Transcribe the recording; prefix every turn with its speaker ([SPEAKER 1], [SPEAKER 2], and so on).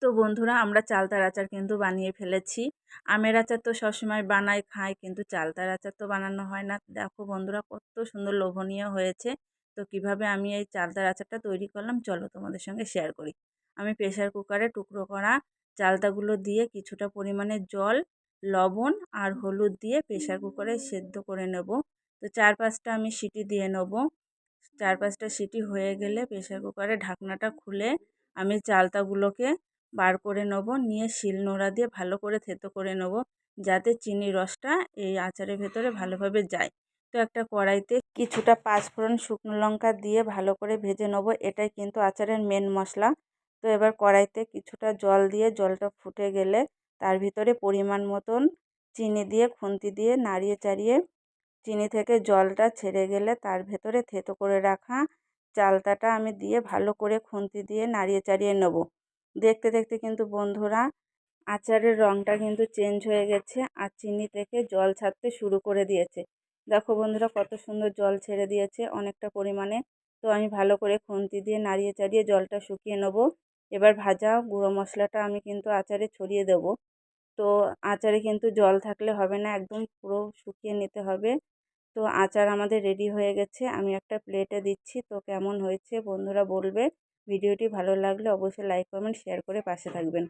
[SPEAKER 1] তো বন্ধুরা আমরা চালতার আচার কিন্তু বানিয়ে ফেলেছি। আমের আচার তো সবসময় বানাই খাই, কিন্তু চালতার আচার তো বানানো হয় না। দেখো বন্ধুরা কত সুন্দর লোভনীয় হয়েছে। তো কিভাবে আমি এই চালতার আচারটা তৈরি করলাম চলো তোমাদের সঙ্গে শেয়ার করি। আমি প্রেসার কুকারে টুকরো করা চালতাগুলো দিয়ে কিছুটা পরিমাণে জল, লবণ আর হলুদ দিয়ে প্রেসার কুকারে সেদ্ধ করে নেব। তো 4-5টা আমি সিটি দিয়ে নেব। 4-5টা সিটি হয়ে গেলে প্রেসার কুকারে ঢাকনাটা খুলে আমি চালতাগুলোকে বার করে নেব, নিয়ে শিলনোড়া দিয়ে ভালো করে থেতো করে নেব, যাতে চিনির রসটা এই আচারের ভেতরে ভালোভাবে যায়। তো একটা কড়াইতে কিছুটা পাঁচফোড়ন, শুকনো লঙ্কা দিয়ে ভালো করে ভেজে নেব। এটাই কিন্তু আচারের মেন মশলা। তো এবার কড়াইতে কিছুটা জল দিয়ে জলটা ফুটে গেলে তার ভিতরে পরিমাণ মতন চিনি দিয়ে খুন্তি দিয়ে নাড়িয়ে চাড়িয়ে চিনি থেকে জলটা ছেড়ে গেলে তার ভেতরে থেতো করে রাখা চালতাটা আমি দিয়ে ভালো করে খুন্তি দিয়ে নাড়িয়ে চাড়িয়ে নেব। দেখতে দেখতে কিন্তু বন্ধুরা আচারের রঙটা কিন্তু চেঞ্জ হয়ে গেছে আর চিনি থেকে জল ছাড়তে শুরু করে দিয়েছে। দেখো বন্ধুরা কত সুন্দর জল ছেড়ে দিয়েছে অনেকটা পরিমাণে। তো আমি ভালো করে খুন্তি দিয়ে নাড়িয়ে চাড়িয়ে জলটা শুকিয়ে নেব। এবার ভাজা গুঁড়ো মশলাটা আমি কিন্তু আচারে ছড়িয়ে দেব। তো আচারে কিন্তু জল থাকলে হবে না, একদম পুরো শুকিয়ে নিতে হবে। তো আচার আমাদের রেডি হয়ে গেছে, আমি একটা প্লেটে দিচ্ছি। তো কেমন হয়েছে বন্ধুরা বলবে। ভিডিওটি ভালো লাগলে অবশ্যই লাইক কমেন্ট শেয়ার করে পাশে থাকবেন।